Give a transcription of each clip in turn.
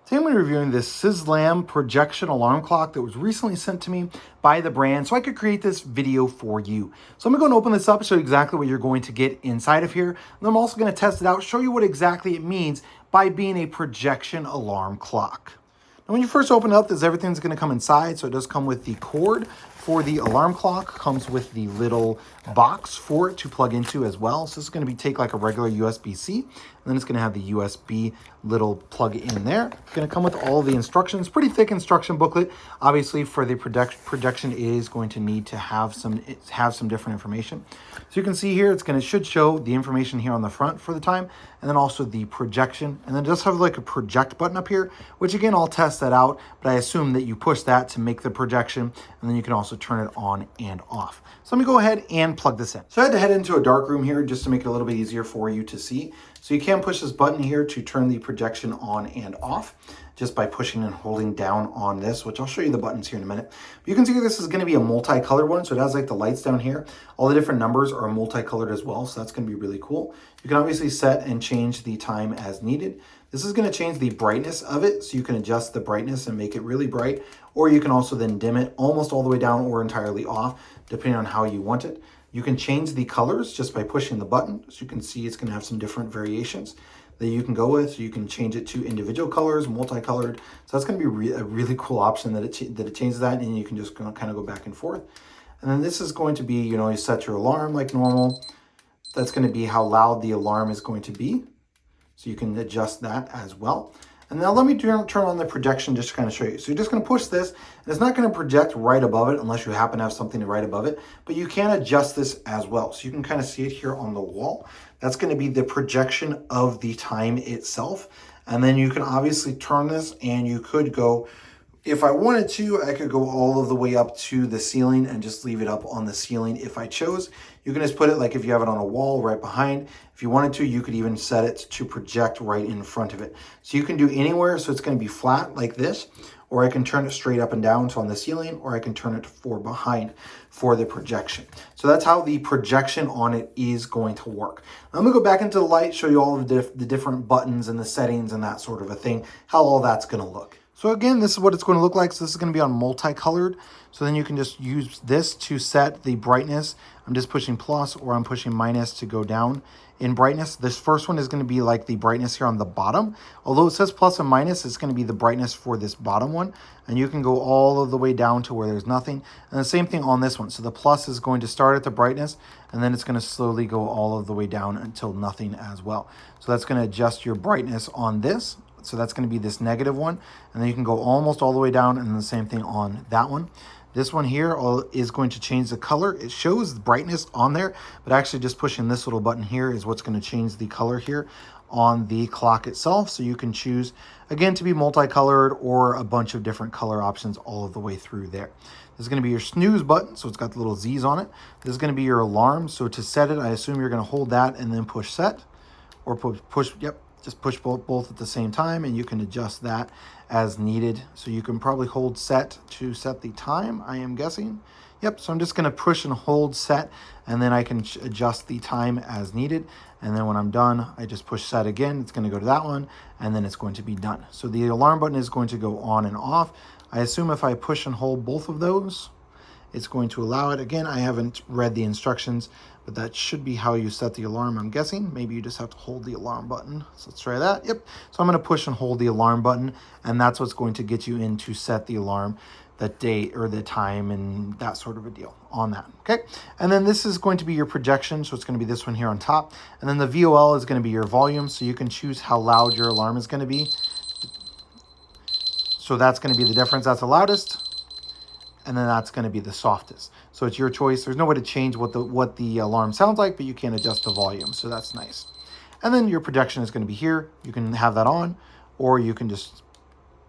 Today I'm going to be reviewing this Szelam projection alarm clock that was recently sent to me by the brand so I could create this video for you. So I'm going to open this up, show you exactly what you're going to get inside of here. And I'm also going to test it out, show you what exactly it means by being a projection alarm clock. Now when you first open it up, everything's going to come inside. So it does come with the cord for the alarm clock, comes with the little box for it to plug into as well. So this is going to be take like a regular USB-C, and then it's going to have the USB little plug in there. It's going to come with all the instructions, pretty thick instruction booklet. Obviously for the projection, it is going to need to have some different information. So you can see here, should show the information here on the front for the time, and then also the projection, and then just have like a project button up here, which again, I'll test that out, but I assume that you push that to make the projection, and then you can also turn it on and off. So let me go ahead and plug this in. So I had to head into a dark room here just to make it a little bit easier for you to see. So you can push this button here to turn the projection on and off just by pushing and holding down on this, which I'll show you the buttons here in a minute. But you can see this is going to be a multicolored one. So it has like the lights down here. All the different numbers are multicolored as well. So that's going to be really cool. You can obviously set and change the time as needed. This is going to change the brightness of it. So you can adjust the brightness and make it really bright, or you can also then dim it almost all the way down or entirely off, depending on how you want it. You can change the colors just by pushing the button. So you can see it's going to have some different variations that you can go with. So you can change it to individual colors, multicolored. So that's going to be a really cool option that it changes that, and you can just kind of go back and forth. And then this is going to be, you set your alarm like normal. That's going to be how loud the alarm is going to be. So you can adjust that as well. And now let me turn on the projection just to kind of show you. So you're just going to push this, and it's not going to project right above it unless you happen to have something right above it, but you can adjust this as well. So you can kind of see it here on the wall. That's going to be the projection of the time itself. And then you can obviously turn this, and you could go, if I wanted to, I could go all of the way up to the ceiling and just leave it up on the ceiling if I chose. You can just put it like if you have it on a wall right behind. If you wanted to, you could even set it to project right in front of it. So you can do anywhere, so it's going to be flat like this, or I can turn it straight up and down, so on the ceiling, or I can turn it for behind for the projection. So that's how the projection on it is going to work. I'm going to go back into the light, show you all of the different buttons and the settings and that sort of a thing, how all that's going to look. So again, this is what it's going to look like. So this is going to be on multicolored. So then you can just use this to set the brightness. I'm just pushing plus, or I'm pushing minus to go down in brightness. This first one is going to be like the brightness here on the bottom. Although it says plus and minus, it's going to be the brightness for this bottom one. And you can go all of the way down to where there's nothing. And the same thing on this one. So the plus is going to start at the brightness, and then it's going to slowly go all of the way down until nothing as well. So that's going to adjust your brightness on this. So that's going to be this negative one. And then you can go almost all the way down, and then the same thing on that one. This one here is going to change the color. It shows the brightness on there, but actually just pushing this little button here is what's going to change the color here on the clock itself. So you can choose, again, to be multicolored or a bunch of different color options all of the way through there. This is going to be your snooze button, so it's got the little Z's on it. This is going to be your alarm. So to set it, I assume you're going to hold that and then push set, or just push both at the same time, and you can adjust that as needed. So you can probably hold set to set the time, I am guessing. Yep, so I'm just going to push and hold set, and then I can adjust the time as needed. And then when I'm done, I just push set again. It's going to go to that one, and then it's going to be done. So the alarm button is going to go on and off. I assume if I push and hold both of those, it's going to allow it. Again, I haven't read the instructions, but that should be how you set the alarm, I'm guessing. Maybe you just have to hold the alarm button. So let's try that. Yep. So I'm going to push and hold the alarm button, and that's what's going to get you in to set the alarm, the date or the time, and that sort of a deal on that. Okay. And then this is going to be your projection. So it's going to be this one here on top. And then the VOL is going to be your volume. So you can choose how loud your alarm is going to be. So that's going to be the difference. That's the loudest. And then that's going to be the softest. So it's your choice. There's no way to change what the alarm sounds like, but you can adjust the volume. So that's nice. And then your projection is going to be here. You can have that on, or you can just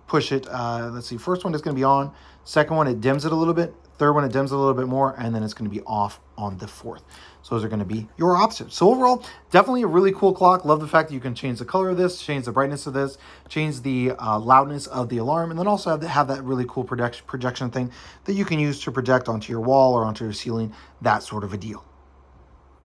push it. Let's see. First one is going to be on. Second one, it dims it a little bit. Third one, it dims a little bit more, and then it's going to be off on the fourth. So those are going to be your options. So overall, definitely a really cool clock. Love the fact that you can change the color of this, change the brightness of this, change the loudness of the alarm, and then also have that really cool projection thing that you can use to project onto your wall or onto your ceiling, that sort of a deal.